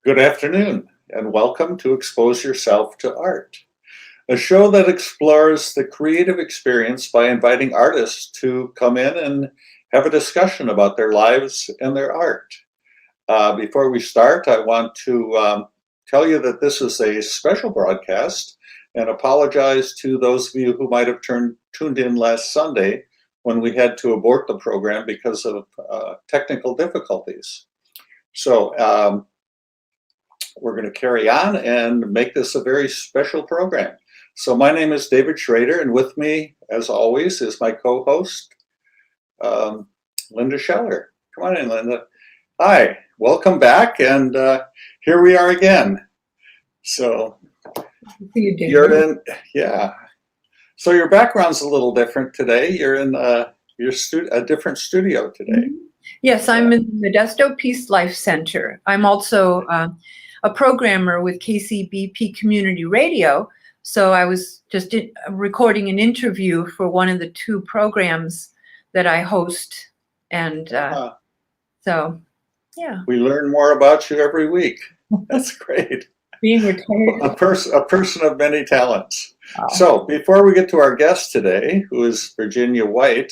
Good afternoon, and welcome to Expose Yourself to Art, a show that explores the creative experience by inviting artists to come in and have a discussion about their lives and their art. Before we start, I want to tell you that this is a special broadcast and apologize to those of you who might have tuned in last Sunday when we had to abort the program because of technical difficulties. So, we're going to carry on and make this a very special program. So my name is David Schrader, and with me, as always, is my co-host, Linda Scheller. Come on in, Linda. Hi, welcome back, and here we are again. So you're in, yeah. So your background's a little different today. You're in a different studio today. Yes, I'm in the Modesto Peace Life Center. I'm also a programmer with KCBP Community Radio. So I was just recording an interview for one of the two programs that I host. And so, yeah. We learn more about you every week. That's great. Being retired. A person of many talents. Wow. So before we get to our guest today, who is Virginia White,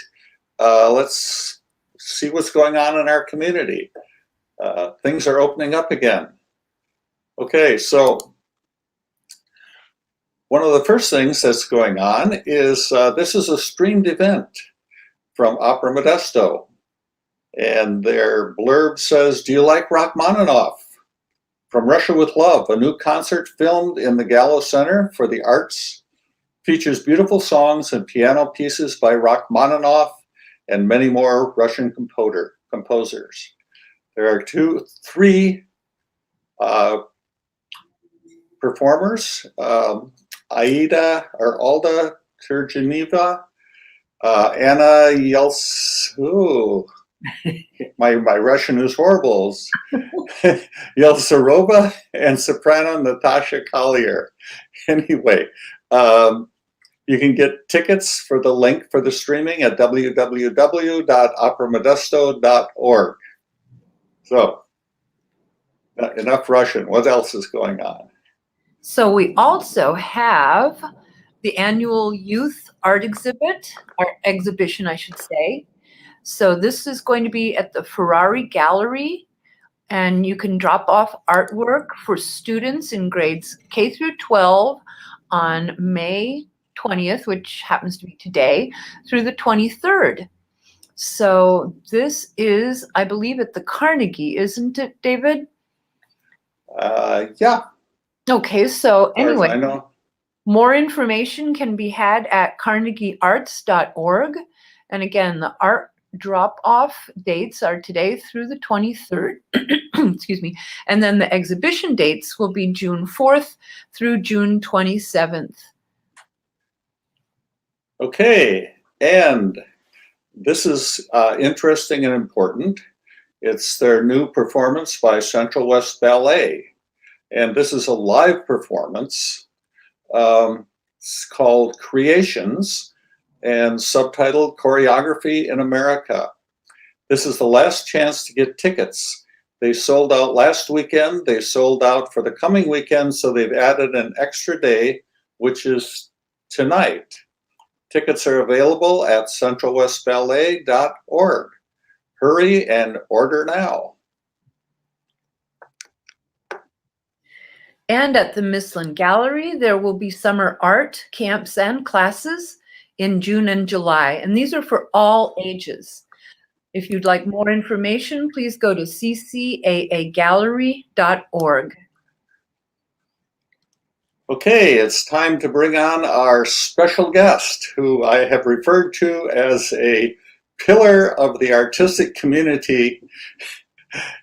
let's see what's going on in our community. Things are opening up again. Okay, so one of the first things that's going on is this is a streamed event from Opera Modesto. And their blurb says, "Do you like Rachmaninoff? From Russia with Love, a new concert filmed in the Gallow Center for the Arts features beautiful songs and piano pieces by Rachmaninoff and many more Russian composers. There are three performers, Alda Turgeneva, Anna my Russian is horrible, Yeltsarova, and soprano Natasha Collier. Anyway, you can get tickets for the link for the streaming at www.operamodesto.org. So, enough Russian. What else is going on? So we also have the annual youth art exhibition, I should say. So this is going to be at the Ferrari Gallery, and you can drop off artwork for students in grades K through 12 on May 20th, which happens to be today, through the 23rd. So this is, I believe, at the Carnegie, isn't it, David? Yeah. Okay, so anyway, I know. More information can be had at carnegiearts.org. And again, the art drop-off dates are today through the 23rd. Excuse me. And then the exhibition dates will be June 4th through June 27th. Okay, and this is interesting and important. It's their new performance by Central West Ballet. And this is a live performance. It's called Creations and subtitled Choreography in America. This is the last chance to get tickets. They sold out last weekend. They sold out for the coming weekend, so they've added an extra day, which is tonight. Tickets are available at centralwestballet.org. Hurry and order now. And at the Mislin Gallery, there will be summer art camps and classes in June and July. And these are for all ages. If you'd like more information, please go to ccaagallery.org. Okay, it's time to bring on our special guest, who I have referred to as a pillar of the artistic community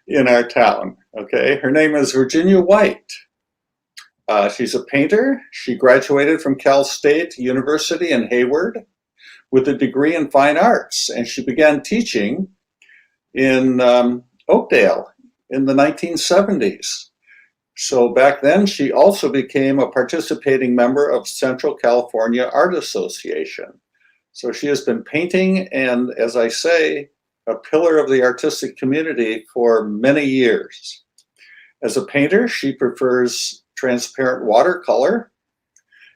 in our town. Okay, her name is Virginia White. She's a painter. She graduated from Cal State University in Hayward with a degree in fine arts, and she began teaching in Oakdale in the 1970s. So back then, she also became a participating member of Central California Art Association. So she has been painting and, as I say, a pillar of the artistic community for many years. As a painter, she prefers transparent watercolor,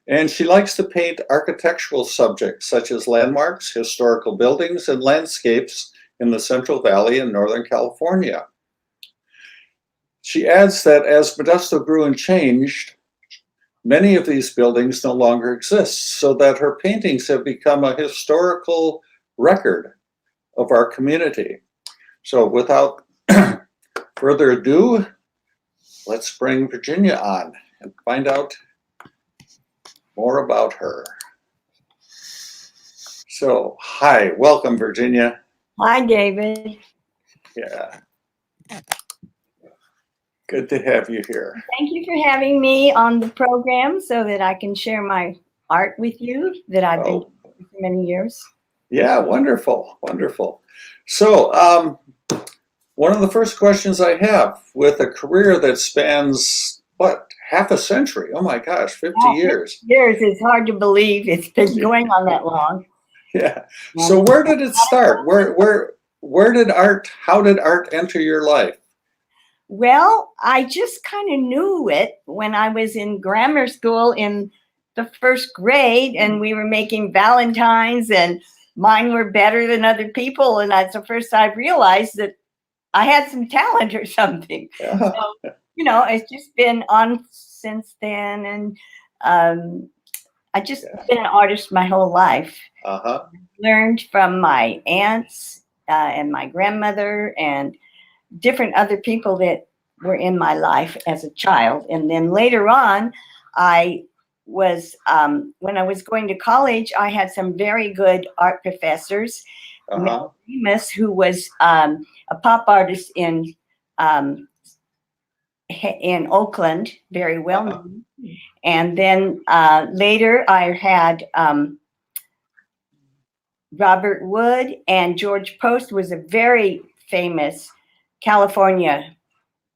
and she likes to paint architectural subjects such as landmarks, historical buildings, and landscapes in the Central Valley in Northern California. She adds that as Modesto grew and changed, many of these buildings no longer exist, so that her paintings have become a historical record of our community. So without further ado, let's bring Virginia on and find out more about her. So, hi, welcome, Virginia. Hi, David. Yeah. Good to have you here. Thank you for having me on the program so that I can share my art with you that I've been doing for many years. Yeah, wonderful, wonderful. So, one of the first questions I have, with a career that spans, what, half a century? Oh my gosh, 50 years. Years, it's hard to believe it's been going on that long. Yeah. So where did it start? Where did art, how did art enter your life? Well, I just kind of knew it when I was in grammar school in the first grade, and we were making Valentines, and mine were better than other people. And that's the first I realized that I had some talent or something. Yeah. So, you know, it's just been on since then. And I just been an artist my whole life. Learned from my aunts and my grandmother and different other people that were in my life as a child. And then later on, I was, when I was going to college, I had some very good art professors. Mel Remus, who was a pop artist in Oakland, very well known. And then later I had Robert Wood, and George Post was a very famous California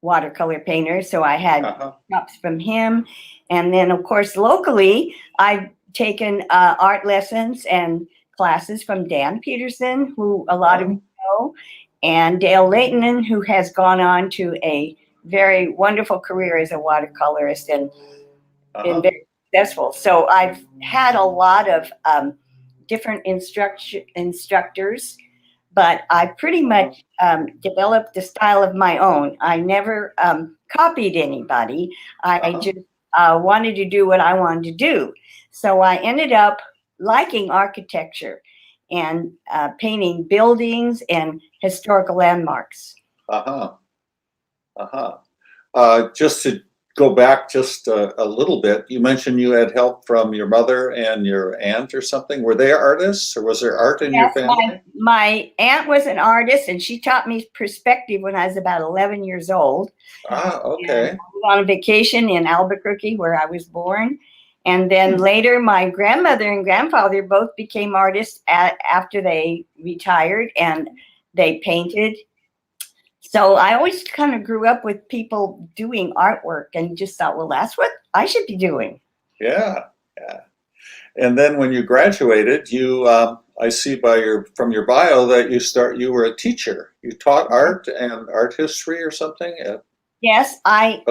watercolor painter. So I had props from him. And then, of course, locally, I've taken art lessons and classes from Dan Peterson, who a lot of you know, and Dale Leighton, who has gone on to a very wonderful career as a watercolorist and been very successful. So I've had a lot of different instructors, but I pretty much developed a style of my own. I never copied anybody. I just wanted to do what I wanted to do. So I ended up liking architecture and painting buildings and historical landmarks. Just to go back just a little bit, you mentioned you had help from your mother and your aunt or something. Were they artists, or was there art in your family? My aunt was an artist, and she taught me perspective when I was about 11 years old. Okay. And I was on a vacation in Albuquerque, where I was born. And then later, my grandmother and grandfather both became artists after they retired, and they painted. So I always kind of grew up with people doing artwork and just thought, well, that's what I should be doing. Yeah, yeah. And then when you graduated, you, I see from your bio that you were a teacher. You taught art and art history or something? Yes, I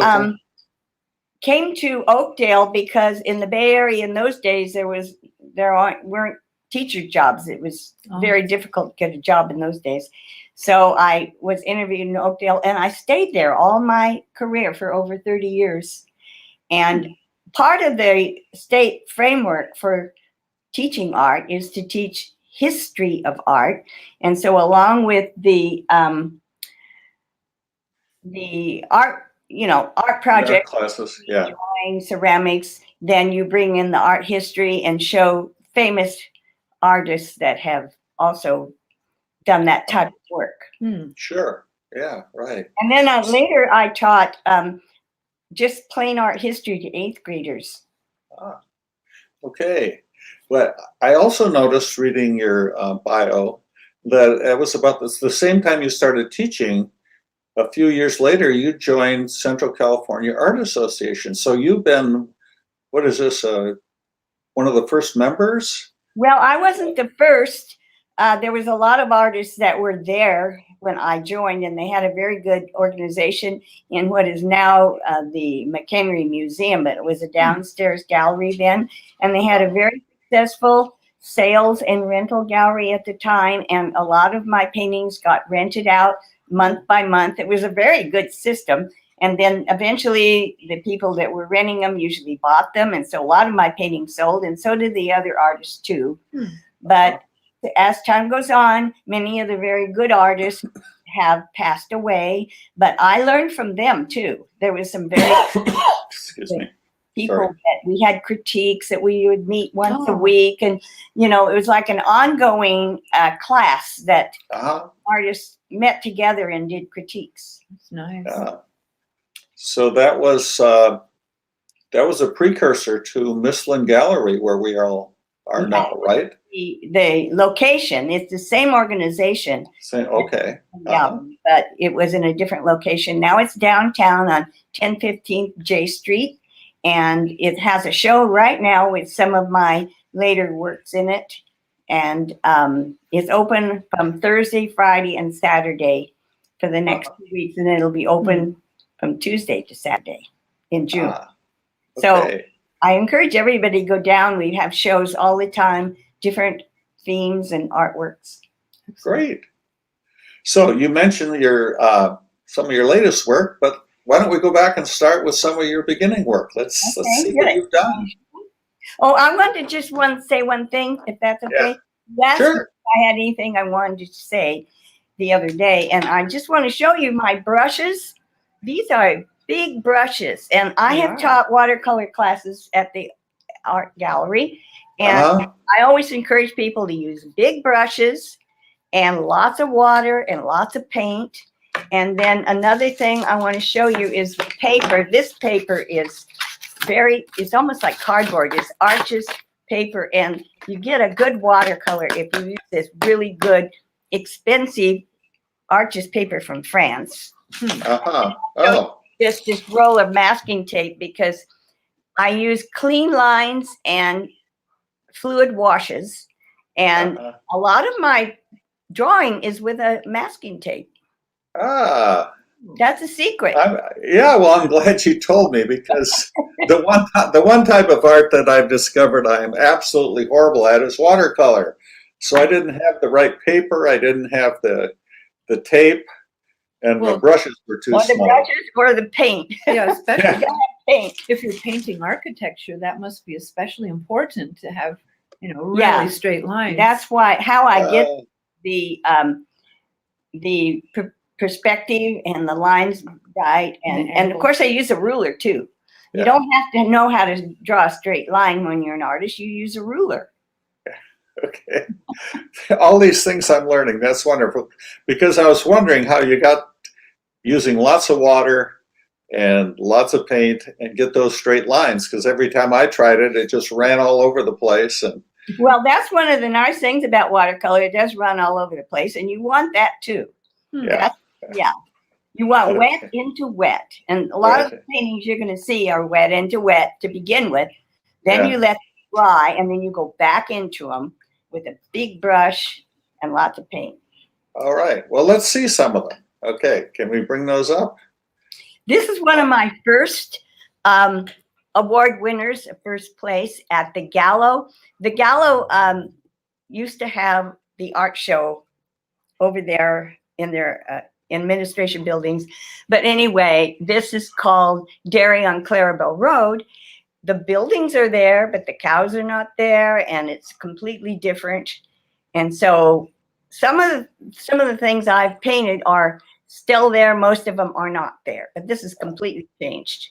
came to Oakdale because in the Bay Area in those days, there weren't teacher jobs. It was very difficult to get a job in those days. So I was interviewed in Oakdale, and I stayed there all my career for over 30 years. And part of the state framework for teaching art is to teach history of art. And so along with the art, art project classes, drawing, ceramics, then you bring in the art history and show famous artists that have also done that type of work. Sure. Yeah, right. And then later I taught just plain art history to 8th graders. Okay. But I also noticed reading your bio that it was about the same time you started teaching. A few years later, you joined Central California Art Association. So you've been, what is this, one of the first members? Well, I wasn't the first. There was a lot of artists that were there when I joined, and they had a very good organization in what is now the Mchenry Museum, but it was a downstairs gallery then, and they had a very successful sales and rental gallery at the time, and a lot of my paintings got rented out month by month. It was a very good system. And then eventually the people that were renting them usually bought them. And so a lot of my paintings sold, and so did the other artists too. But as time goes on, many of the very good artists have passed away, but I learned from them too. There was some very Excuse me. people Sorry. that we had critiques that we would meet once a week. And, you know, it was like an ongoing class that artists met together and did critiques. That's nice. So that was a precursor to Mifflin Gallery, where we all are now, right? The location, it's the same organization. Okay. Yeah, but it was in a different location. Now it's downtown on 1015 J Street, and it has a show right now with some of my later works in it. And it's open from Thursday, Friday, and Saturday for the next 2 weeks, and it'll be open from Tuesday to Saturday in June. Okay. So I encourage everybody to go down. We have shows all the time, different themes and artworks. Great. So you mentioned your some of your latest work, but why don't we go back and start with some of your beginning work? Let's see what you've done. Oh, I want to just say one thing, if that's okay. Last week I had anything I wanted to say the other day, and I just want to show you my brushes. These are big brushes, and I have taught watercolor classes at the art gallery, and I always encourage people to use big brushes and lots of water and lots of paint. And then another thing I want to show you is the paper. This paper is it's almost like cardboard. It's Arches paper, and you get a good watercolor if you use this really good, expensive Arches paper from France. Just this roll of masking tape, because I use clean lines and fluid washes, and a lot of my drawing is with a masking tape. That's a secret. Well, I'm glad you told me, because the one type of art that I've discovered I am absolutely horrible at is watercolor. So I didn't have the right paper, I didn't have the tape, and the brushes were too small. The brushes or the paint. Yeah, especially paint. if you're painting architecture, that must be especially important to have, really straight lines. That's how I get the perspective and the lines right, and of course I use a ruler too. You don't have to know how to draw a straight line when you're an artist. You use a ruler. Okay. All these things I'm learning. That's wonderful. Because I was wondering how you got using lots of water and lots of paint and get those straight lines, because every time I tried it, it just ran all over the place. And well, that's one of the nice things about watercolor. It does run all over the place, and you want that too. You want wet into wet. And a lot of the paintings you're going to see are wet into wet to begin with. Then you let them dry, and then you go back into them with a big brush and lots of paint. All right. Well, let's see some of them. Okay. Can we bring those up? This is one of my first award winners, first place at the Gallow. The Gallow used to have the art show over there in their administration buildings. But anyway, this is called Dairy on Clarabelle Road. The buildings are there, but the cows are not there, and it's completely different. And so some of the things I've painted are still there. Most of them are not there, but this is completely changed.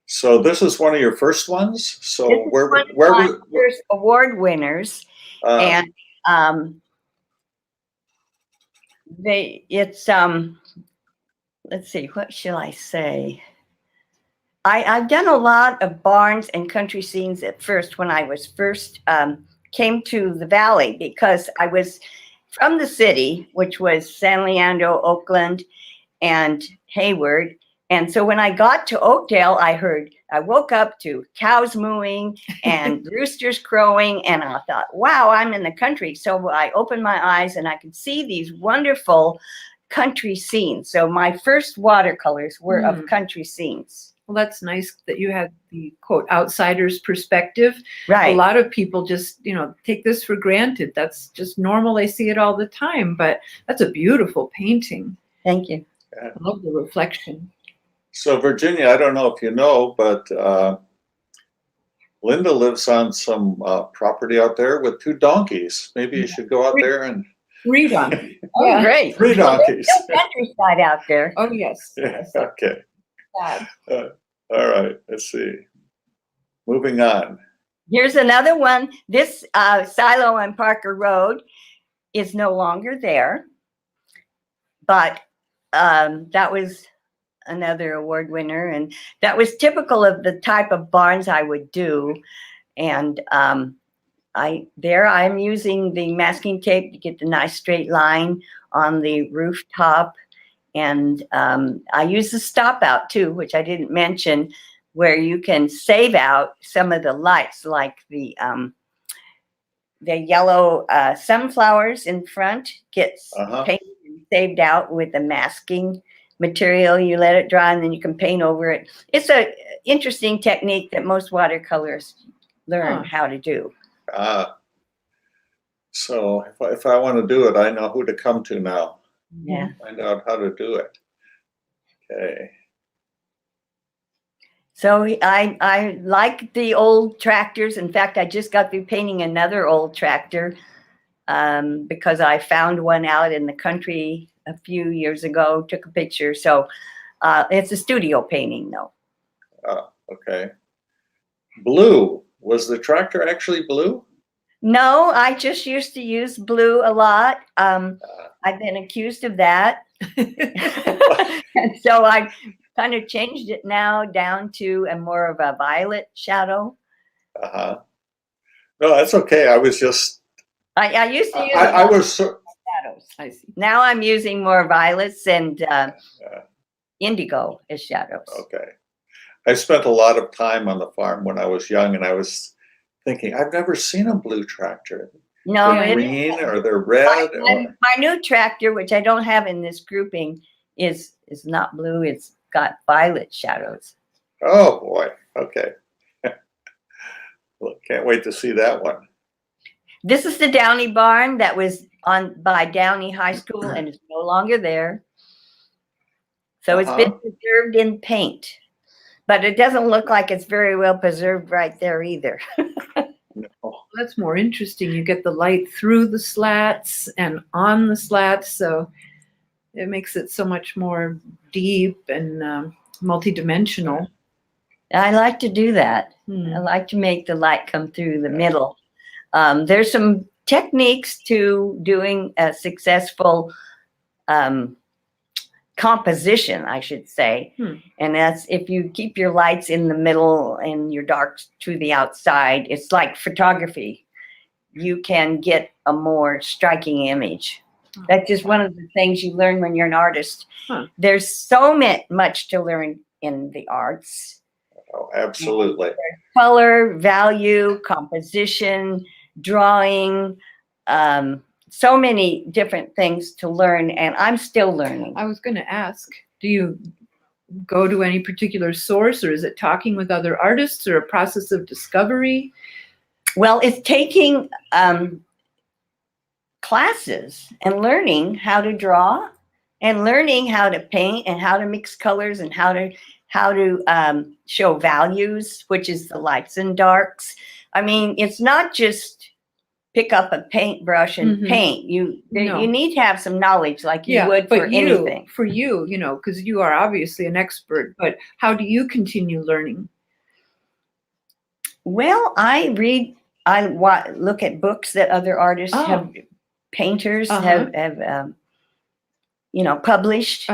So this is one of your first ones. So where first award winners, and let's see, what shall I say? I've done a lot of barns and country scenes at first when I was first came to the valley, because I was from the city, which was San Leandro, Oakland, and Hayward. And so when I got to Oakdale, I woke up to cows mooing and roosters crowing, and I thought, wow, I'm in the country. So I opened my eyes and I could see these wonderful country scenes. So my first watercolors were of Mm. country scenes. Well, that's nice that you had the quote outsider's perspective. A Right. lot of people just, take this for granted. That's just normal. They see it all the time, but that's a beautiful painting. Thank you. I love the reflection. So Virginia, I don't know if you know, but Linda lives on some property out there with 2 donkeys. Maybe you should go out there and Read on it. Oh, Yeah. great. 3 donkeys. No countryside out there. Oh, yes. Yeah, Yes, okay. sad. All right. Let's see. Moving on. Here's another one. This silo on Parker Road is no longer there, but that was another award winner, and that was typical of the type of barns I would do. And I'm using the masking tape to get the nice straight line on the rooftop. And I use the stop out too, which I didn't mention, where you can save out some of the lights, like the yellow sunflowers in front gets painted and saved out with the masking material. You let it dry and then you can paint over it. It's a interesting technique that most watercolorists learn how to do. So if I want to do it, I know who to come to now. Yeah. Find out how to do it. Okay. So I like the old tractors. In fact, I just got through painting another old tractor because I found one out in the country a few years ago, took a picture. So it's a studio painting though. Okay. Blue. Was the tractor actually blue? No, I just used to use blue a lot. I've been accused of that. And so I kind of changed it now down to a more of a violet shadow. No, that's okay. I was just. I used to use I was. shadows. I see. Now I'm using more violets and indigo as shadows. Okay. I spent a lot of time on the farm when I was young, and I was thinking, I've never seen a blue tractor. No, They're green or they're red. my new tractor, which I don't have in this grouping, is not blue. It's got violet shadows. Oh boy. Okay. Well, can't wait to see that one. This is the Downy Barn that was on by Downy High School and it's no longer there. So it's been preserved in paint, but it doesn't look like it's very well preserved right there either. No. That's more interesting. You get the light through the slats and on the slats, so it makes it so much more deep and multidimensional. I like to do that. Hmm. I like to make the light come through the middle. There's some techniques to doing a successful composition, I should say. And that's if you keep your lights in the middle and your darks to the outside. It's like photography. You can get a more striking image. That's just one of the things you learn when you're an artist. There's so much to learn in the arts. Oh, absolutely. Color, value, composition, drawing, so many different things to learn, and I'm still learning. I was going to ask, do you go to any particular source, or is it talking with other artists, or a process of discovery? Well, it's taking classes and learning how to draw and learning how to paint and how to mix colors and how to show values, which is the lights and darks. I mean, it's not just pick up a paintbrush and paint. You need to have some knowledge like you would for anything. For you, because you are obviously an expert, but how do you continue learning? Well, I look at books that other artists painters have published.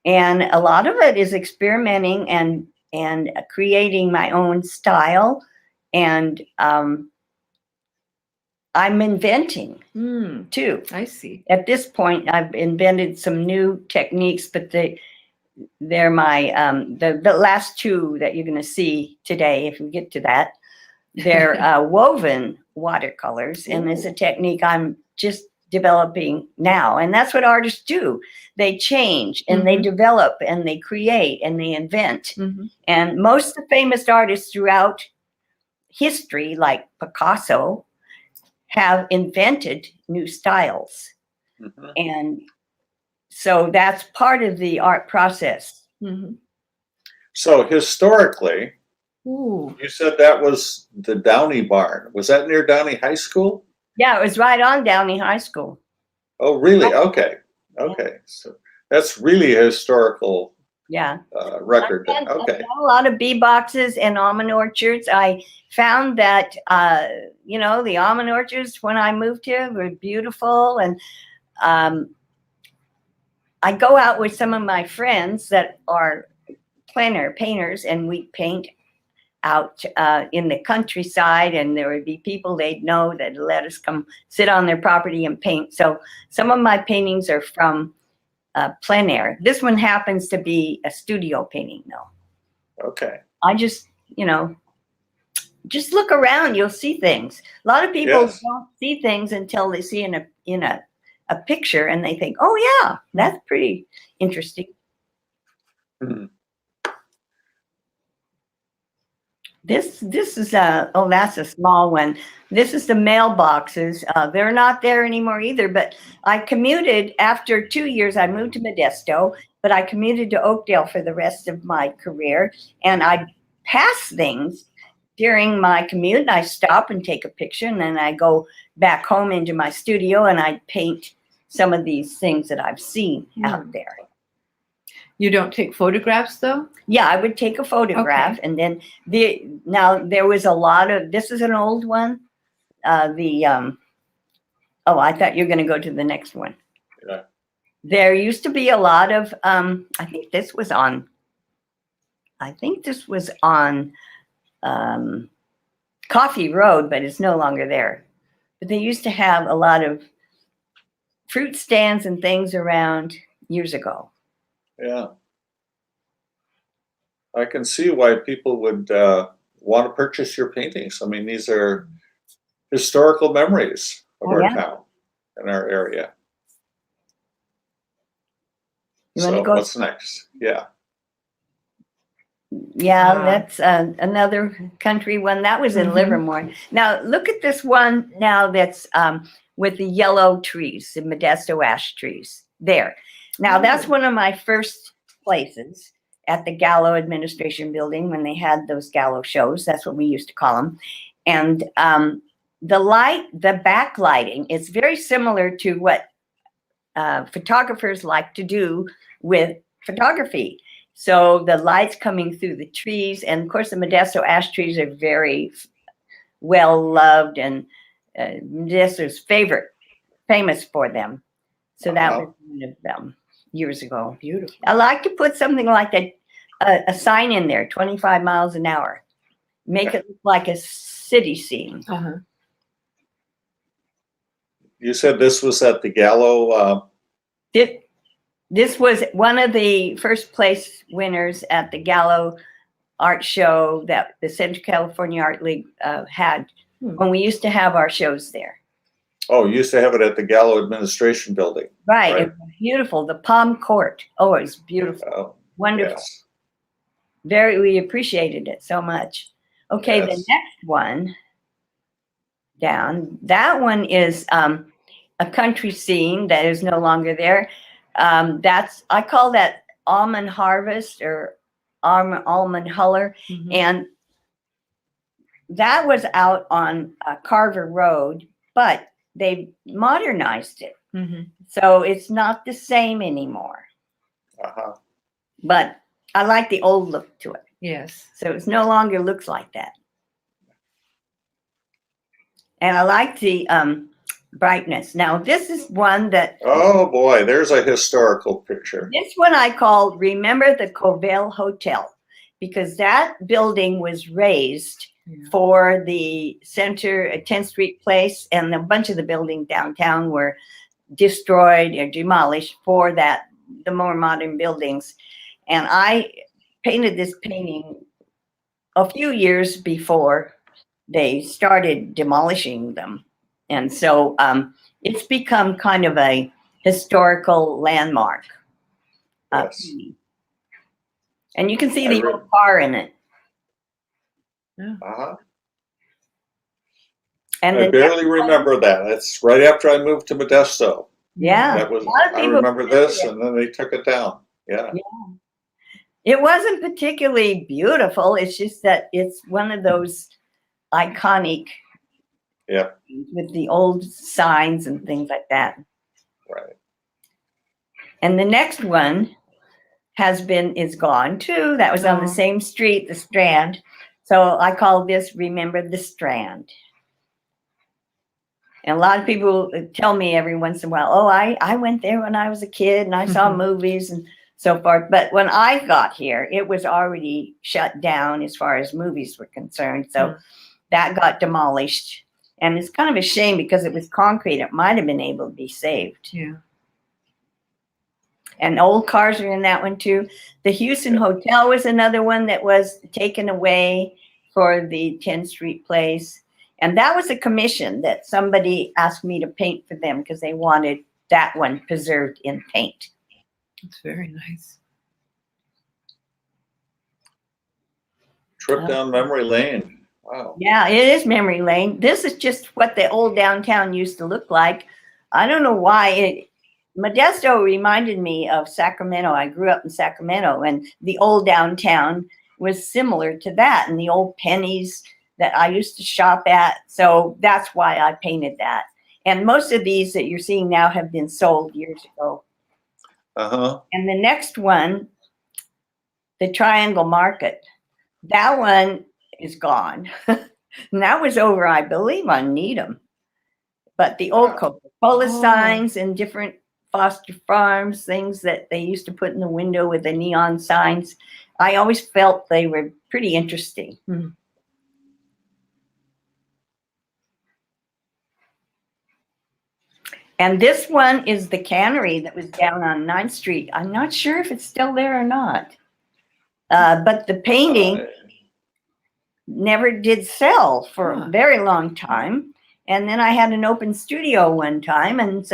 And a lot of it is experimenting and creating my own style. And I'm inventing too. I see. At this point, I've invented some new techniques, but they're my the last two that you're going to see today. If we get to that, they're woven watercolors, and it's a technique I'm just developing now. And that's what artists do. They change and they develop and they create and they invent. And most of the famous artists throughout history, like Picasso, have invented new styles. And so that's part of the art process. So historically, Ooh. you said that was the Downy Barn. Was that near Downey High School? Yeah, it was right on Downy High School. Oh, really? Okay. Okay. So that's really a historical Yeah. record. I've Okay. done a lot of bee boxes and almond orchards. I found that, you know, the almond orchards when I moved here were beautiful. And I go out with some of my friends that are plein air painters, and we paint out in the countryside, and there would be people they'd know that let us come sit on their property and paint. So some of my paintings are from plein air. This one happens to be a studio painting though. Okay. I just, you know, just look around, you'll see things. A lot of people don't see things until they see in a picture and they think, oh yeah, that's pretty interesting. This is oh, that's a small one. This is the mailboxes. They're not there anymore either, but I commuted after 2 years. I moved to Modesto, but I commuted to Oakdale for the rest of my career. And I pass things during my commute, and I stop and take a picture, and then I go back home into my studio and I paint some of these things that I've seen out there. You don't take photographs though? Yeah, I would take a photograph, and then now there was a lot of, this is an old one. Oh, I thought you were going to go to the next one. Yeah. There used to be a lot of, I think this was on Coffee Road, but it's no longer there. But they used to have a lot of fruit stands and things around years ago. Yeah. I can see why people would want to purchase your paintings. I mean, these are historical memories of our town and our area. So what's next? Yeah. Yeah, that's another country one. That was in Livermore. Now, look at this one now that's with the yellow trees, the Modesto ash trees there. Now, that's one of my first places at the Gallow Administration Building when they had those Gallow shows. That's what we used to call them. And the backlighting is very similar to what photographers like to do with photography. So the lights coming through the trees, and of course the Modesto ash trees are very well loved, and Modesto's famous for them. So that was one of them years ago. Beautiful. I like to put something like a sign in there, 25 miles an hour. Make it look like a city scene. You said this was at the Gallow. This was one of the first place winners at the Gallow art show that the Central California Art League had when we used to have our shows there. Oh, you used to have it at the Gallow Administration Building. Right. It was beautiful. The Palm Court. Oh, it was beautiful. Oh, wonderful. Yes. We appreciated it so much. Okay, the next one down, that one is a country scene that is no longer there. I call that Almond Harvest or Almond Huller. And that was out on Carver Road, but they modernized it. So it's not the same anymore. But I like the old look to it. Yes. So it no longer looks like that. And I like the brightness. Now, this is one that... Oh, boy, there's a historical picture. This one I call Remember the Covell Hotel, because that building was raised for the center at 10th Street Place, and a bunch of the buildings downtown were destroyed or demolished for that, the more modern buildings. And I painted this painting a few years before they started demolishing them. And so It's become kind of a historical landmark. Yes. And you can see I the old car in it. Uh-huh. And I the barely next one- remember that. It's right after I moved to Modesto. Yeah. That was, a lot of I people remember this, and then they took it down. Yeah. It wasn't particularly beautiful. It's just that it's one of those iconic Yep. with the old signs and things like that. Right. And the next one is gone too. That was on the same street, the Strand. So I call this Remember the Strand. And a lot of people tell me every once in a while, oh, I went there when I was a kid and I saw movies and so forth. But when I got here, it was already shut down as far as movies were concerned. So that got demolished. And it's kind of a shame because it was concrete. It might have been able to be saved. Yeah. And old cars are in that one too. The Houston Hotel was another one that was taken away for the 10th Street place. And that was a commission that somebody asked me to paint for them because they wanted that one preserved in paint. It's very nice. Trip down memory lane. Wow. Yeah, it is memory lane. This is just what the old downtown used to look like. I don't know why. Modesto reminded me of Sacramento. I grew up in Sacramento, and the old downtown was similar to that, and the old Pennies that I used to shop at. So that's why I painted that. And most of these that you're seeing now have been sold years ago. Uh-huh. And the next one, the Triangle Market, that one is gone. And that was over, I believe, on Needham. But the old Coca-Cola signs and different Foster Farms, things that they used to put in the window with the neon signs, I always felt they were pretty interesting. And this one is the cannery that was down on 9th Street. I'm not sure if it's still there or not. But the painting never did sell for a very long time. And then I had an open studio one time, and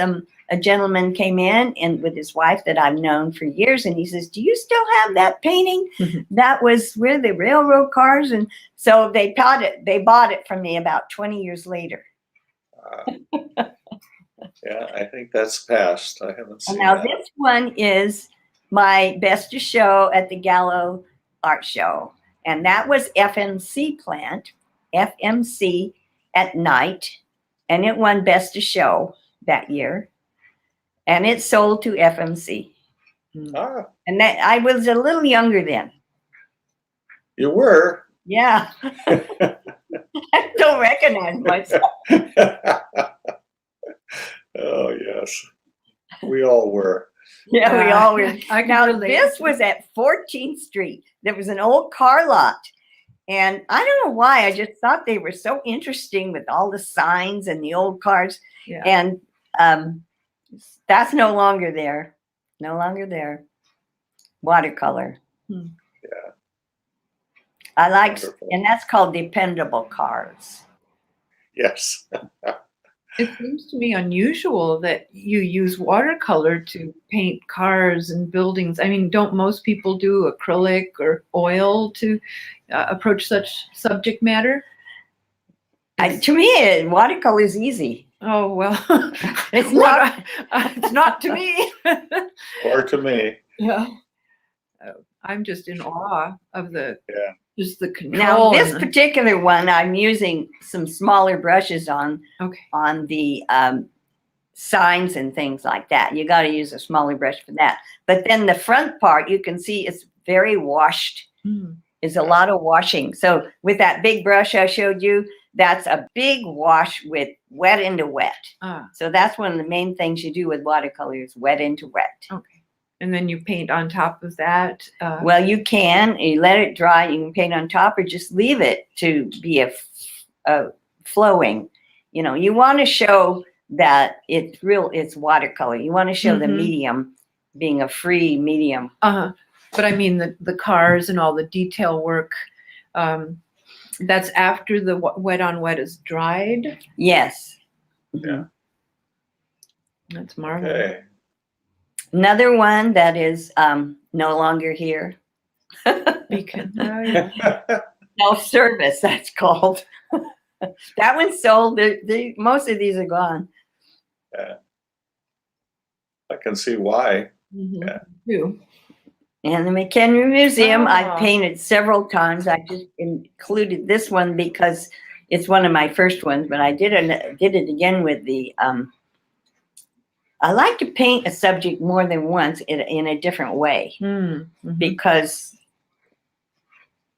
a gentleman came in and with his wife that I've known for years, and he says, "Do you still have that painting? That was where the railroad cars." And so they bought it from me about 20 years later. Yeah, I think that's passed. I haven't seen Now that. this one is my best of show at the Gallow Art Show. And that was FMC plant, FMC at night. And it won best of show that year. And it sold to FMC. And that I was a little younger then. You were? Yeah. I don't recognize myself. Oh, yes. We all were. Yeah, we all were. I can Now, relate. this was at 14th Street. There was an old car lot. And I don't know why. I just thought they were so interesting with all the signs and the old cars. Yeah. And that's no longer there. No longer there. Watercolor. Yeah. I like, Wonderful. and that's called Dependable Cards. Yes. It seems to me unusual that you use watercolor to paint cars and buildings. I mean, don't most people do acrylic or oil to approach such subject matter? To me, watercolor is easy. Oh, well, It's not. it's not to me. Or to me. Yeah. I'm just in awe of just the control. Now, this and the- particular one, I'm using some smaller brushes on the signs and things like that. You got to use a smaller brush for that. But then the front part, you can see it's very washed. It's a lot of washing. So with that big brush I showed you, that's a big wash with wet into wet. So that's one of the main things you do with watercolor is wet into wet. Okay. And then you paint on top of that. Well, you let it dry. You can paint on top or just leave it to be a flowing. You know, you want to show that it's watercolor. You want to show the medium being a free medium. But I mean the cars and all the detail work. That's after the wet on wet is dried. Yes. Yeah. That's marvelous. Okay. Another one that is no longer here. Beacon. Oh, yeah. Self-service, that's called. That one's sold. Most of these are gone. I can see why. Mm-hmm. Two. And the Mchenry Museum, Ah. I've painted several times. I just included this one because it's one of my first ones, but I did it again with the, I like to paint a subject more than once in a different way, Mm-hmm. because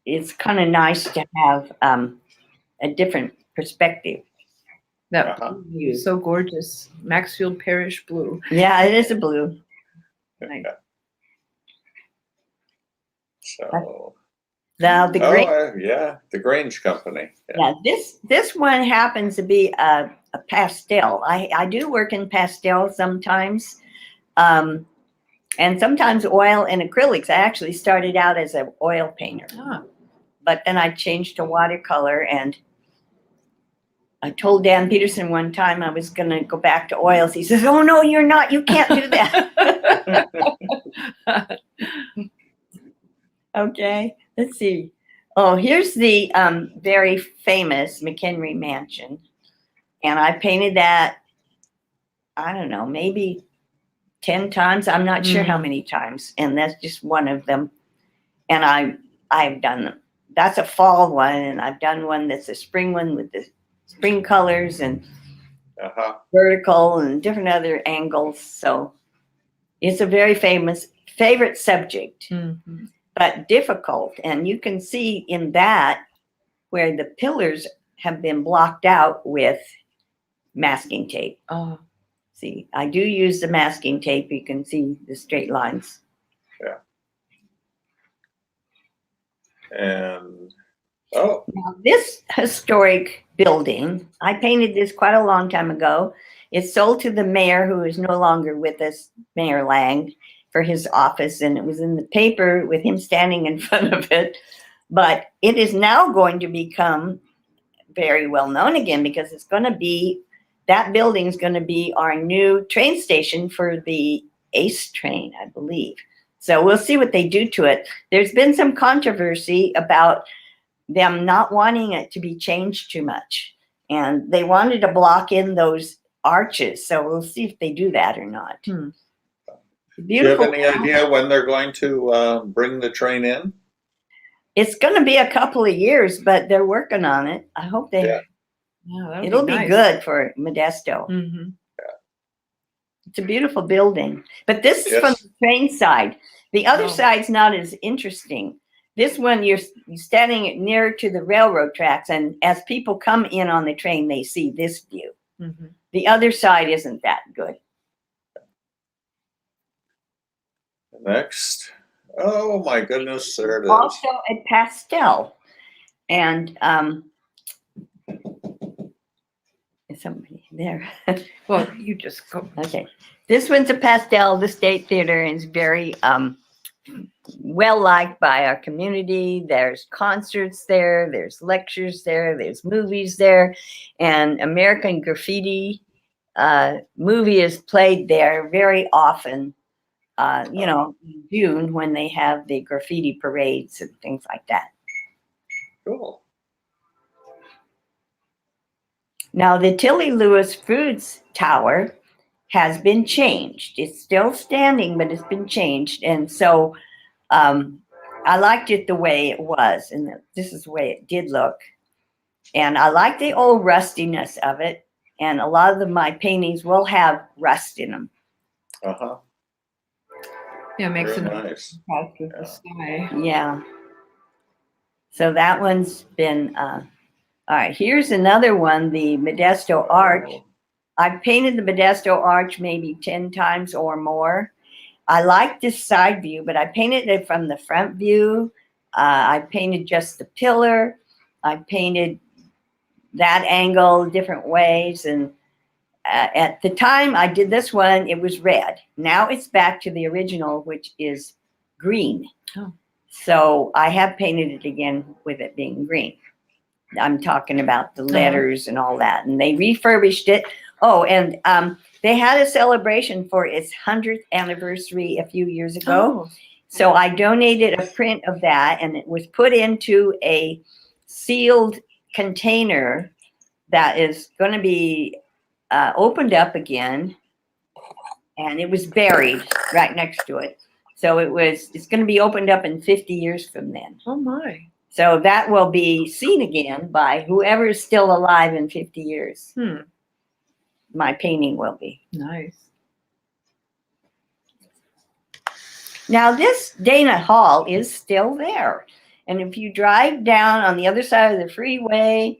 it's kind of nice to have a different perspective. That Uh-huh. blue is so gorgeous. Maxfield Parish blue. Yeah, it is a blue. Nice. So, Now the green. yeah, the Grange Company. Yeah. Yeah, this one happens to be a pastel. I do work in pastel sometimes, and sometimes oil and acrylics. I actually started out as an oil painter, but then I changed to watercolor. And I told Dan Peterson one time I was going to go back to oils. He says, "Oh no, you're not. You can't do that." Okay, let's see. Oh, here's the very famous Mchenry Mansion. And I painted that, I don't know, maybe 10 times. I'm not sure how many times. And that's just one of them. And I've done, that's a fall one. And I've done one that's a spring one with the spring colors and vertical and different other angles. So it's a very favorite subject. Mm-hmm. But difficult. And you can see in that where the pillars have been blocked out with masking tape. Oh, See, I do use the masking tape. You can see the straight lines. Yeah. And, oh. Now, this historic building, I painted this quite a long time ago. It's sold to the mayor, who is no longer with us, Mayor Lang, for his office, and it was in the paper with him standing in front of it. But it is now going to become very well known again, because it's going to be, that building is going to be our new train station for the ACE train, I believe. So we'll see what they do to it. There's been some controversy about them not wanting it to be changed too much, and they wanted to block in those arches. So we'll see if they do that or not. Beautiful. Do you have any idea when they're going to bring the train in? It's going to be a couple of years, but they're working on it. I hope they. Yeah, it'll be nice. Good for Modesto. Mm-hmm. It's a beautiful building, but this is from the train side. The other side's not as interesting. This one, you're standing near to the railroad tracks, and as people come in on the train, they see this view. Mm-hmm. The other side isn't that good. Next. Oh my goodness, there it is. Also a pastel. And is somebody there? Well, you just go. Okay. This one's a pastel. The State Theater is very well liked by our community. There's concerts there, there's lectures there, there's movies there, and American Graffiti movie is played there very often. You know, in June, when they have the graffiti parades and things like that. Cool. Now, the Tilly Lewis Foods Tower has been changed. It's still standing, but it's been changed. And so I liked it the way it was. And this is the way it did look. And I like the old rustiness of it. And a lot of my paintings will have rust in them. Uh-huh. Yeah, it makes Very it nice. contrast with the sky. Yeah. So that one's been, all right, here's another one, the Modesto Arch. I've painted the Modesto Arch maybe 10 times or more. I like this side view, but I painted it from the front view. I painted just the pillar. I painted that angle different ways. And at the time I did this one, it was red. Now it's back to the original, which is green. Oh. So I have painted it again with it being green. I'm talking about the letters and all that. And they refurbished it. Oh, and they had a celebration for its 100th anniversary a few years ago. Oh, So I donated a print of that, and it was put into a sealed container that is going to be opened up again, and it was buried right next to it. So it's going to be opened up in 50 years from then. oh my. So that will be seen again by whoever is still alive in 50 years. My painting will be. Nice. Now this Dana Hall is still there. And if you drive down on the other side of the freeway,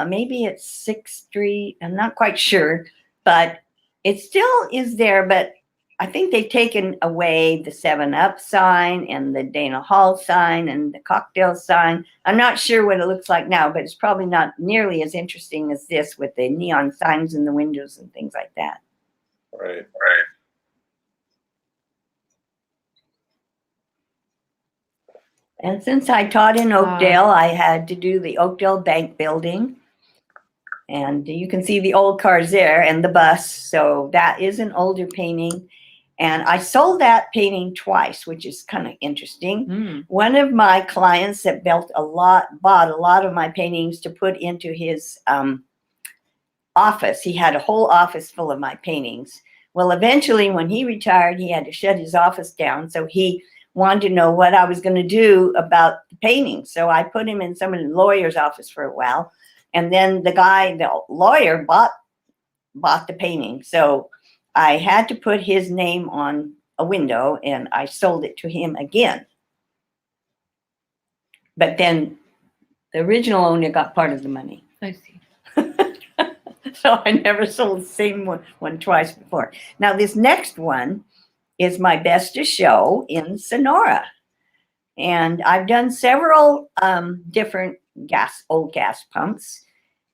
maybe it's 6th Street, I'm not quite sure, but it still is there. But I think they've taken away the 7-Up sign and the Dana Hall sign and the cocktail sign. I'm not sure what it looks like now, but it's probably not nearly as interesting as this with the neon signs in the windows and things like that. Right. And since I taught in Oakdale, I had to do the Oakdale Bank building. And you can see the old cars there and the bus. So that is an older painting. And I sold that painting twice, which is kind of interesting. One of my clients that bought a lot of my paintings to put into his office. He had a whole office full of my paintings. Well, eventually when he retired, he had to shut his office down. So he wanted to know what I was going to do about the painting. So I put him in some of the lawyer's office for a while. And then the lawyer bought the painting. So I had to put his name on a window, and I sold it to him again. But then the original owner got part of the money. I see. So I never sold the same one twice before. Now this next one is my best to show in Sonora. And I've done several different old gas pumps.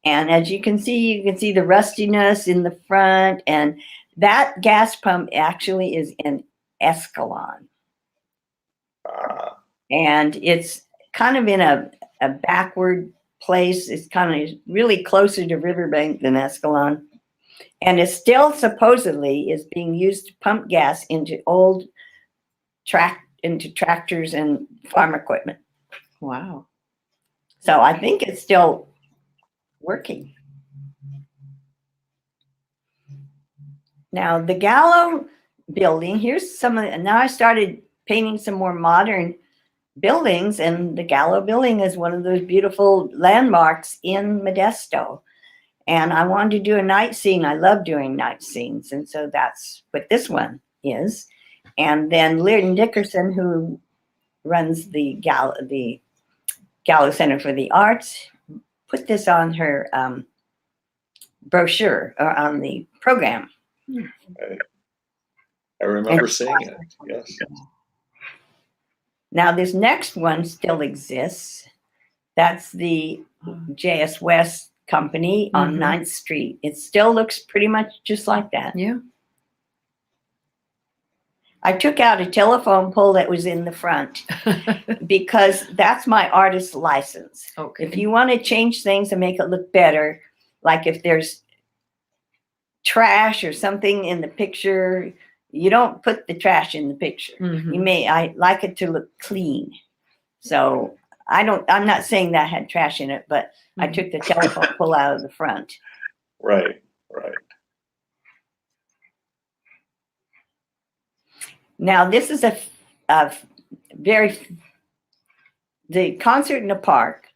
And as you can see the rustiness in the front. And that gas pump actually is in Escalon. And it's kind of in a backward place. It's kind of really closer to Riverbank than Escalon. And it still supposedly is being used to pump gas into into tractors and farm equipment. Wow. So I think it's still working. Now the Gallow Building, here's some of it. Now I started painting some more modern buildings, and the Gallow Building is one of those beautiful landmarks in Modesto. And I wanted to do a night scene. I love doing night scenes. And so that's what this one is. And then Lynn Dickerson, who runs the Gallow Center for the Arts, put this on her brochure or on the program. I remember seeing it, yes. Now this next one still exists. That's the J.S. West Company on 9th Street. It still looks pretty much just like that. Yeah. I took out a telephone pole that was in the front because that's my artist's license. Okay. If you want to change things and make it look better, like if there's trash or something in the picture, you don't put the trash in the picture. I like it to look clean. So I'm not saying that had trash in it, but I took the telephone pole out of the front. Right. Now this is the concert in the park.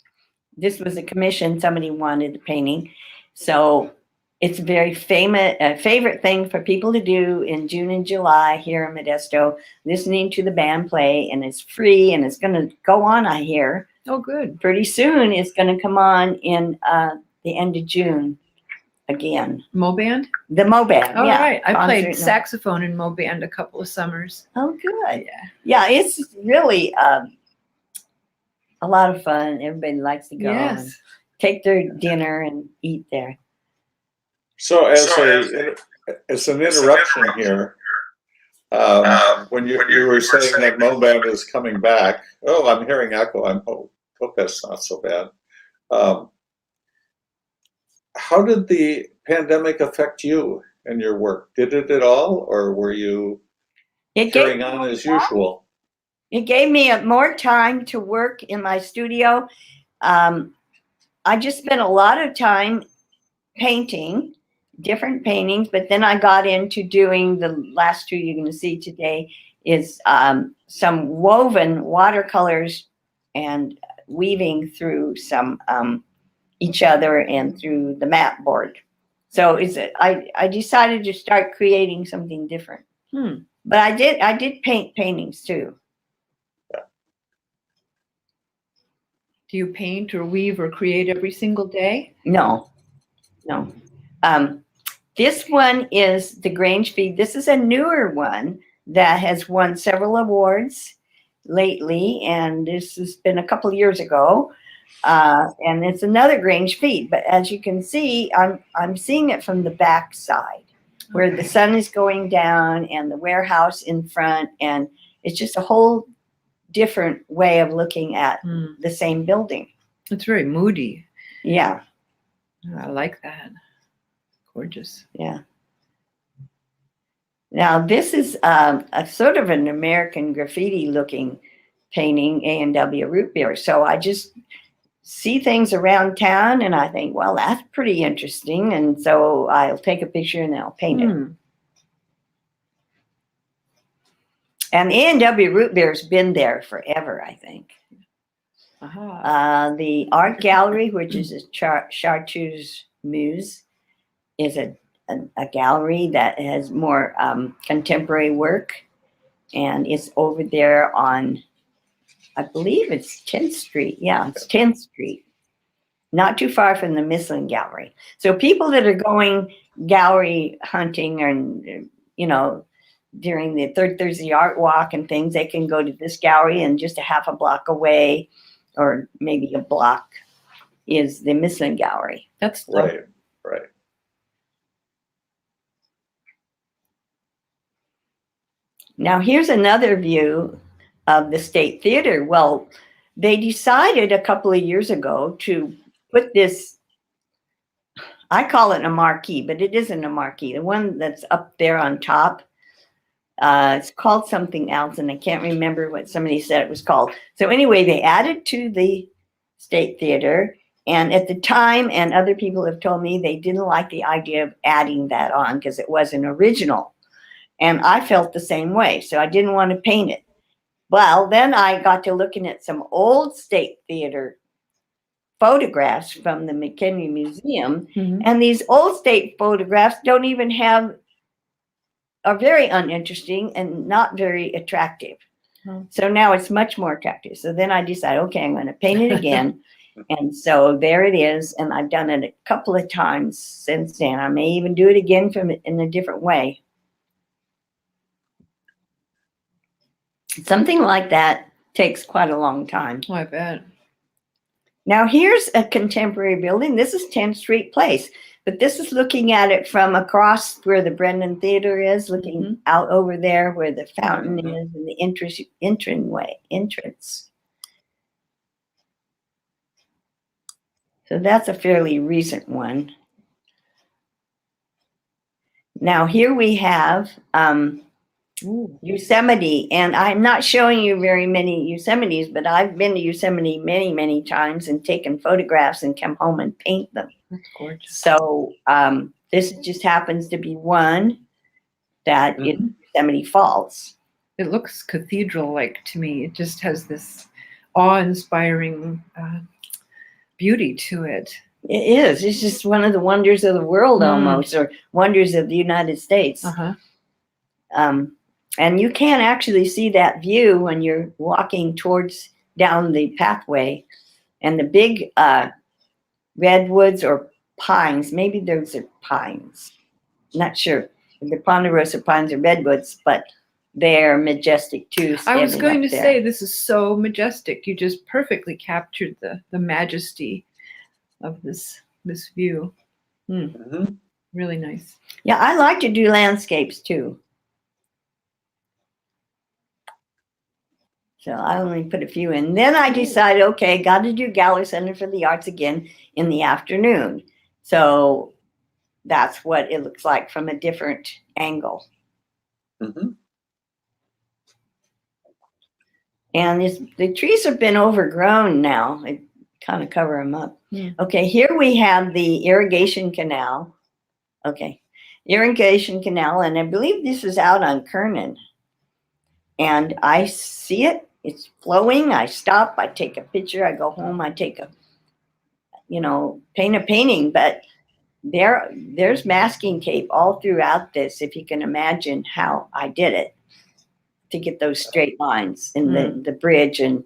This was a commission, somebody wanted the painting. So it's a very favorite thing for people to do in June and July here in Modesto, listening to the band play, and it's free, and it's going to go on, I hear. Oh, good. Pretty soon it's going to come on in the end of June again. Mo Band? The Mo Band, Oh, yeah. right. I played Concert, saxophone in Mo Band a couple of summers. Oh, good. Yeah. Yeah, it's really a lot of fun. Everybody likes to go and Yes. take their dinner and eat there. So as an interruption here, when you were saying that Mo Band is coming back, I'm hearing echo. I hope that's not so bad. How did the pandemic affect you and your work? Did it at all, or were you carrying on as usual? It gave me more time to work in my studio. I just spent a lot of time painting, different paintings, but then I got into doing the last two you're going to see today is some woven watercolors and weaving through some each other and through the mat board. So I decided to start creating something different. But I did paint paintings too. Do you paint or weave or create every single day? No. This one is the Grange feed. This is a newer one that has won several awards lately, and this has been a couple of years ago. And it's another Grange feed, but as you can see, I'm seeing it from the back side, where the sun is going down and the warehouse in front, and it's just a whole different way of looking at the same building. It's very moody. Yeah. I like that. Gorgeous. Yeah. Now this is a sort of an American graffiti looking painting, A&W root beer. So I just see things around town and I think, well, that's pretty interesting. And so I'll take a picture and I'll paint it. And A&W root beer has been there forever, I think. The art gallery, which is a Chartreuse Muse, is a gallery that has more contemporary work, and it's over there on, I believe it's 10th Street. Yeah, it's 10th Street, not too far from the Michelin Gallery. So people that are going gallery hunting and, you know, during the Third Thursday Art Walk and things, they can go to this gallery, and just a half a block away, or maybe a block, is the Michelin Gallery. That's right. Now here's another view of the State Theater. Well, they decided a couple of years ago to put this, I call it a marquee, but it isn't a marquee. The one that's up there on top, it's called something else, and I can't remember what somebody said it was called. So anyway, they added to the State Theater, and at the time, and other people have told me, they didn't like the idea of adding that on because it wasn't original. And I felt the same way, so I didn't want to paint it. Well, then I got to looking at some old State Theater photographs from the Mchenry Museum, and these old State photographs don't even have, are very uninteresting and not very attractive. So now it's much more attractive. So then I decided, okay, I'm going to paint it again. And so there it is, and I've done it a couple of times since then. I may even do it again in a different way. Something like that takes quite a long time. Oh, I bet. Now here's a contemporary building. This is 10th Street Place, but this is looking at it from across where the Brennan Theater is, looking out over there where the fountain is and the entrance. So that's a fairly recent one. Now here we have Yosemite, and I'm not showing you very many Yosemites, but I've been to Yosemite many, many times and taken photographs and come home and paint them. That's gorgeous. So this just happens to be one that in Yosemite Falls. It looks cathedral-like to me. It just has this awe-inspiring beauty to it. It is. It's just one of the wonders of the world almost, or wonders of the United States. And you can actually see that view when you're walking down the pathway, and the big redwoods or pines, maybe those are pines, not sure. The ponderosa pines are redwoods, but they're majestic too. I was going to say, this is so majestic. You just perfectly captured the majesty of this view. Really nice. Yeah, I like to do landscapes too. So I only put a few in. Then I decided, okay, got to do Gallery Center for the Arts again in the afternoon. So that's what it looks like from a different angle. Mhm. And the trees have been overgrown now. I kind of cover them up. Yeah. Okay, here we have the irrigation canal. Okay, irrigation canal, and I believe this is out on Kernan. And I see it, it's flowing. I stop, I take a picture, I go home, I take a, paint a painting, but there's masking tape all throughout this, if you can imagine how I did it to get those straight lines in the bridge and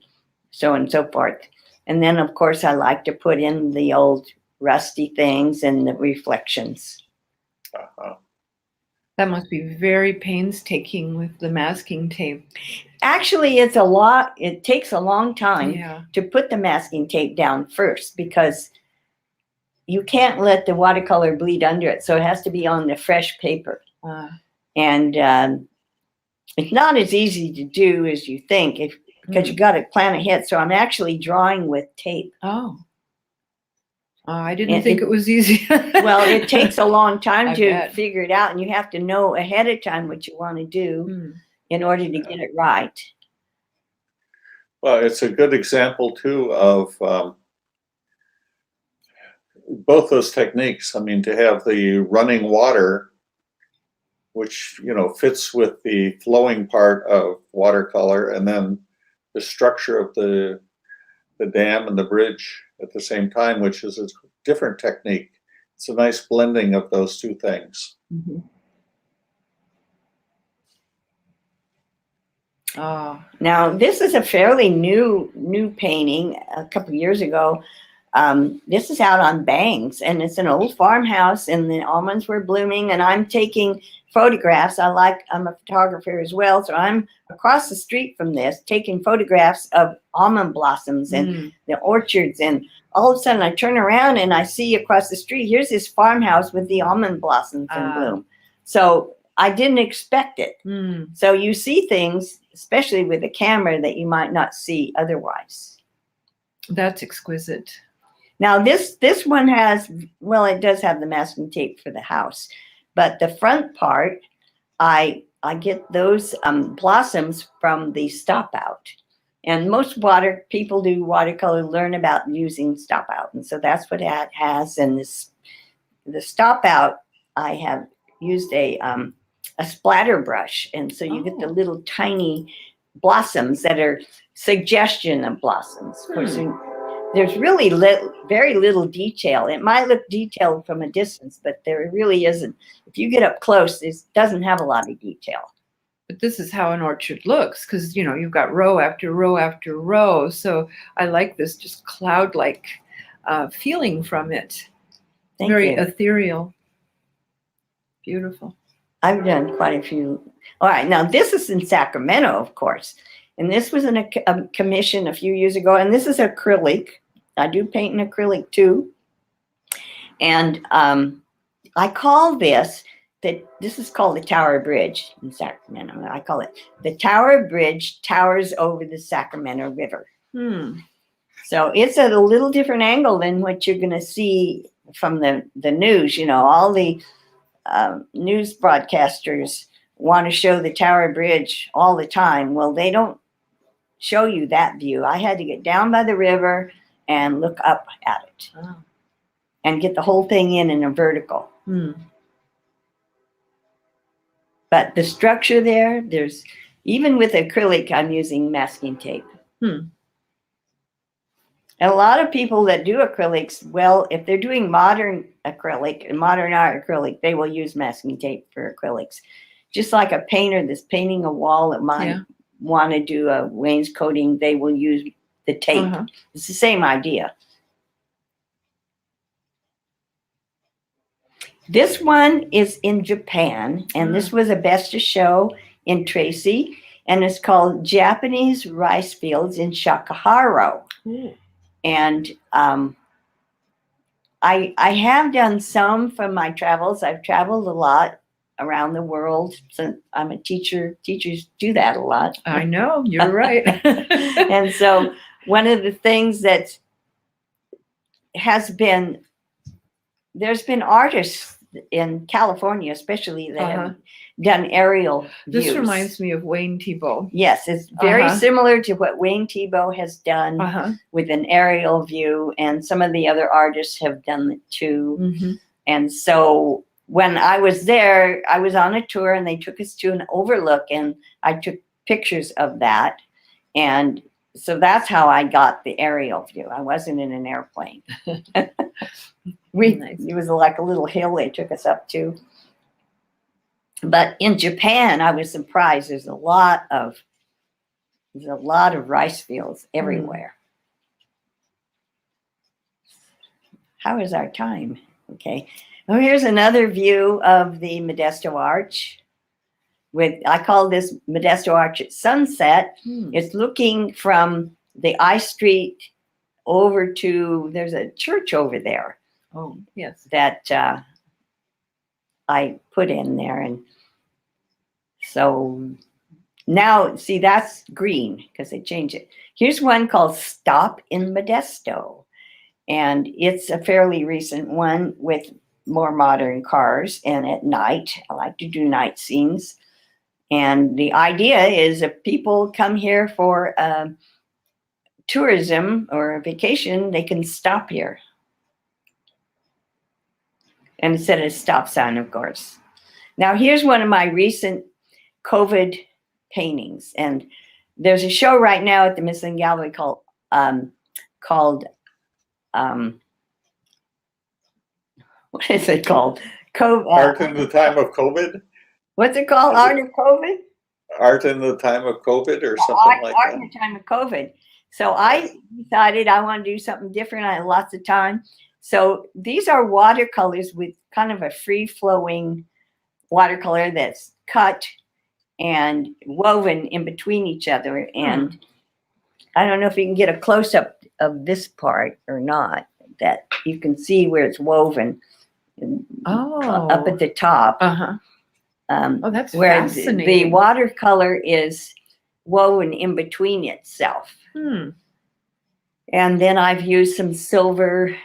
so on and so forth. And then, of course, I like to put in the old rusty things and the reflections. Uh-huh. That must be very painstaking with the masking tape. Actually, it's a lot. It takes a long time to put the masking tape down first, because you can't let the watercolor bleed under it. So it has to be on the fresh paper. And it's not as easy to do as you think, because you got to plan ahead. So I'm actually drawing with tape. Oh. I didn't think it was easy. Well, it takes a long time to bet. figure it out, and you have to know ahead of time what you want to do in order to get it right. Well, it's a good example too of both those techniques. I mean, to have the running water, which fits with the flowing part of watercolor, and then the structure of the dam and the bridge at the same time, which is a different technique. It's a nice blending of those two things. Mm-hmm. Now, this is a fairly new painting a couple of years ago. This is out on Bangs, and it's an old farmhouse, and the almonds were blooming, and I'm taking photographs. I'm a photographer as well, so I'm across the street from this taking photographs of almond blossoms and the orchards, and all of a sudden I turn around and I see across the street, here's this farmhouse with the almond blossoms in bloom. So I didn't expect it. So you see things, especially with a camera, that you might not see otherwise. That's exquisite. Now this one has, well, it does have the masking tape for the house, but the front part, I get those blossoms from the stop out. And most people do watercolor learn about using stop out, and so that's what it has. And the stop out, I have used a splatter brush, and so you get the little tiny blossoms that are suggestion of blossoms. Of course, there's really very little detail. It might look detailed from a distance, but there really isn't. If you get up close, it doesn't have a lot of detail. But this is how an orchard looks, because you've got row after row after row. So I like this just cloud-like feeling from it. Thank Very you. Ethereal. Beautiful. I've done quite a few. All right, now this is in Sacramento, of course. And this was in a commission a few years ago. And this is acrylic. I do paint in acrylic too. And I call this is called the Tower Bridge in Sacramento. I call it the Tower Bridge towers over the Sacramento River. So it's at a little different angle than what you're going to see from the news. All the news broadcasters want to show the Tower Bridge all the time. Well, they don't show you that view. I had to get down by the river and look up at it and get the whole thing in a vertical. But the structure there's even with acrylic, I'm using masking tape. And a lot of people that do acrylics, well, if they're doing modern acrylic and modern art acrylic, they will use masking tape for acrylics. Just like a painter that's painting a wall that might want to do a wainscoting, they will use the tape. It's the same idea. This one is in Japan, and this was a best of show in Tracy, and it's called Japanese Rice Fields in Shakaharo. And I have done some from my travels. I've traveled a lot around the world. So I'm a teacher. Teachers do that a lot. I know, you're right. And so one of the things that there's been artists in California, especially, they have done aerial This views. reminds me of Wayne Thiebaud. Yes, it's very similar to what Wayne Thiebaud has done with an aerial view, and some of the other artists have done it too. Mm-hmm. And so when I was there, I was on a tour and they took us to an overlook, and I took pictures of that. And so that's how I got the aerial view. I wasn't in an airplane. It was like a little hill they took us up to. But in Japan, I was surprised. There's a lot of rice fields everywhere. How is our time? Okay. Well, here's another view of the Modesto Arch. I call this Modesto Arch at sunset. It's looking from the I Street over to, there's a church over there. Oh, yes. That I put in there. And so now, see, that's green because they changed it. Here's one called Stop in Modesto. And it's a fairly recent one with more modern cars. And at night, I like to do night scenes. And the idea is if people come here for tourism or a vacation, they can stop here. And instead of a stop sign, of course. Now, here's one of my recent COVID paintings. And there's a show right now at the Michelin Gallery called what is it called? Art in the Time of COVID? What's it called? Art of COVID? Art in the Time of COVID or something like Art that? in the Time of COVID. So I decided I want to do something different. I had lots of time. So these are watercolors with kind of a free-flowing watercolor that's cut and woven in between each other. And I don't know if you can get a close-up of this part or not, that you can see where it's woven up at the top. That's where fascinating. the watercolor is woven in between itself. And then I've used some silver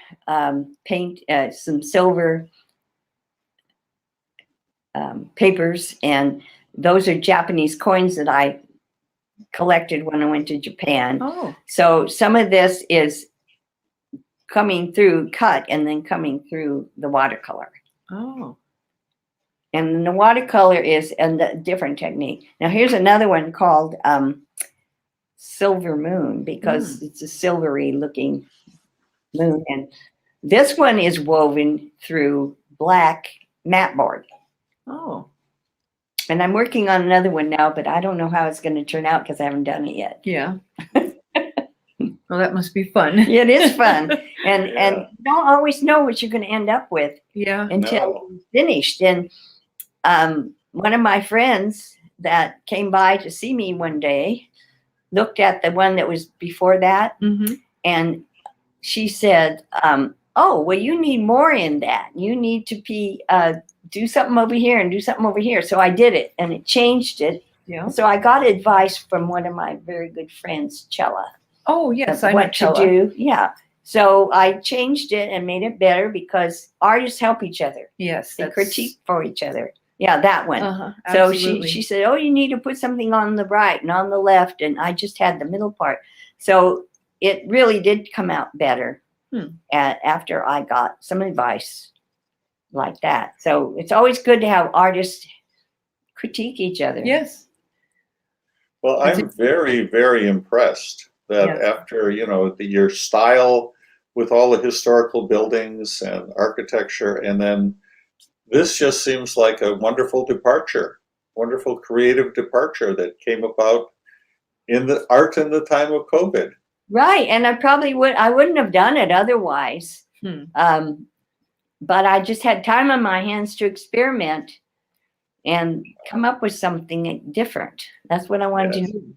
paint, some silver papers, and those are Japanese coins that I collected when I went to Japan. So some of this is coming through cut and then coming through the watercolor. And the watercolor is a different technique. Now here's another one called Silver Moon, because it's a silvery looking moon. And this one is woven through black mat board. And I'm working on another one now, but I don't know how it's going to turn out because I haven't done it yet. Yeah. Well, that must be fun. It is fun. And you don't always know what you're going to end up with until it's finished. And one of my friends that came by to see me one day looked at the one that was before that, and she said, oh, well, you need more in that. You need to be do something over here and do something over here. So I did it, and it changed it. So I got advice from one of my very good friends, Chella. Oh, yes, I know what to do. Yeah. So I changed it and made it better because artists help each other. Yes. They critique for each other. Yeah, that one. So she said, oh, you need to put something on the right and on the left. And I just had the middle part. So it really did come out better after I got some advice like that. So it's always good to have artists critique each other. Yes. Well, I'm very, very impressed that after, your style with all the historical buildings and architecture, and then this just seems like a wonderful departure, wonderful creative departure that came about in the art in the time of COVID. Right. And I wouldn't have done it otherwise. But I just had time on my hands to experiment and come up with something different. That's what I wanted to do.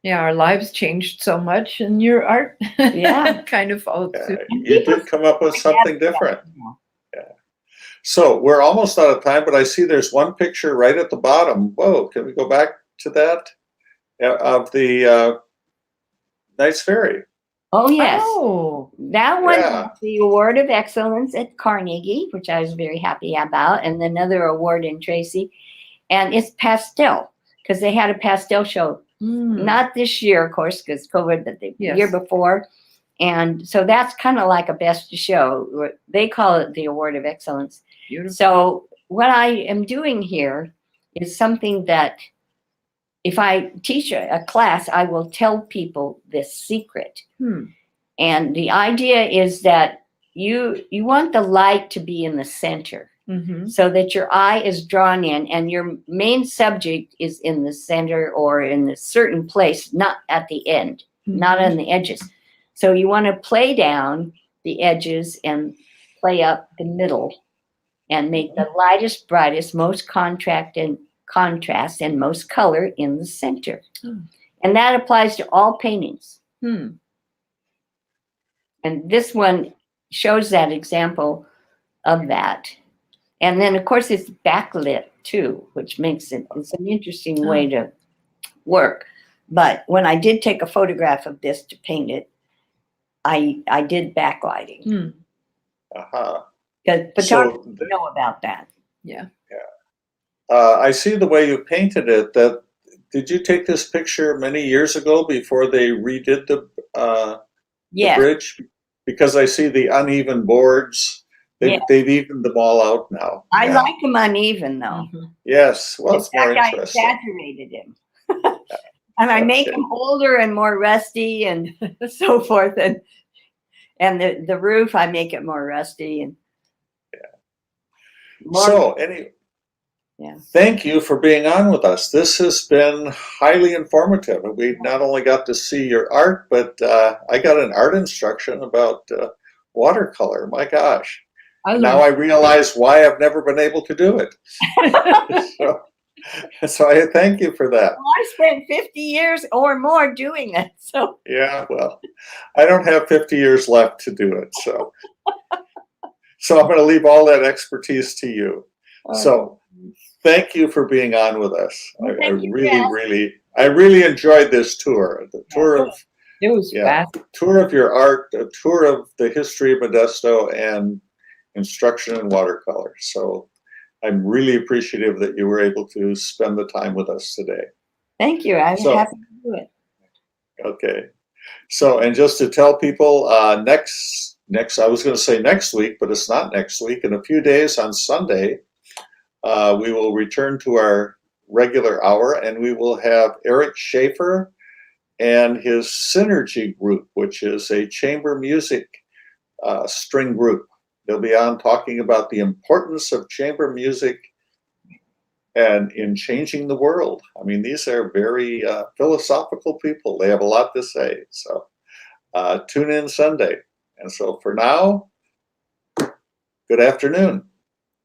Yeah, our lives changed so much, and your art kind of followed suit. You did come up with something different. So we're almost out of time, but I see there's one picture right at the bottom. Whoa, can we go back to that? Of the Knights Ferry. Oh, yes. Oh, That one Yeah. was the Award of Excellence at Carnegie, which I was very happy about, and another award in Tracy. And it's pastel, because they had a pastel show. Not this year, of course, because COVID, but the Yes. year before. And so that's kind of like a best show. They call it the Award of Excellence. beautiful. So what I am doing here is something that if I teach a class, I will tell people this secret. And the idea is that you want the light to be in the center so that your eye is drawn in and your main subject is in the center or in a certain place, not at the end, not on the edges. So you want to play down the edges and play up the middle and make the lightest, brightest, most contrast and most color in the center. And that applies to all paintings. And this one shows that example of that. And then, of course, it's backlit too, which makes it's an interesting way to work. But when I did take a photograph of this to paint it, I did backlighting. Because photographers know about that. Yeah. I see the way you painted it. Did you take this picture many years ago before they redid the bridge? Because I see the uneven boards. They've evened them all out now. I like them uneven, though. Yes, well, it's more I interesting. exaggerated him. And I make them older and more rusty and so forth. And the roof, I make it more rusty. And thank you for being on with us. This has been highly informative. We not only got to see your art, but I got an art instruction about watercolor. My gosh. Now I realize why I've never been able to do it. So I thank you for that. Well, I spent 50 years or more doing that. So yeah, well, I don't have 50 years left to do it. So I'm going to leave all that expertise to you. So thank you for being on with us. Well, I really enjoyed this tour. The tour of it was fast. Tour of your art, a tour of the history of Modesto, and instruction in watercolor. So I'm really appreciative that you were able to spend the time with us today. Thank you. I'm happy to do it. Okay. So, and just to tell people, next, I was going to say next week, but it's not next week. In a few days on Sunday, we will return to our regular hour, and we will have Eric Schaefer and his Synergy group, which is a chamber music string group. They'll be on talking about the importance of chamber music and in changing the world. I mean, these are very philosophical people. They have a lot to say. So tune in Sunday. And so for now, good afternoon.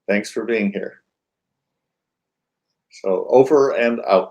Thanks for being here. So over and out.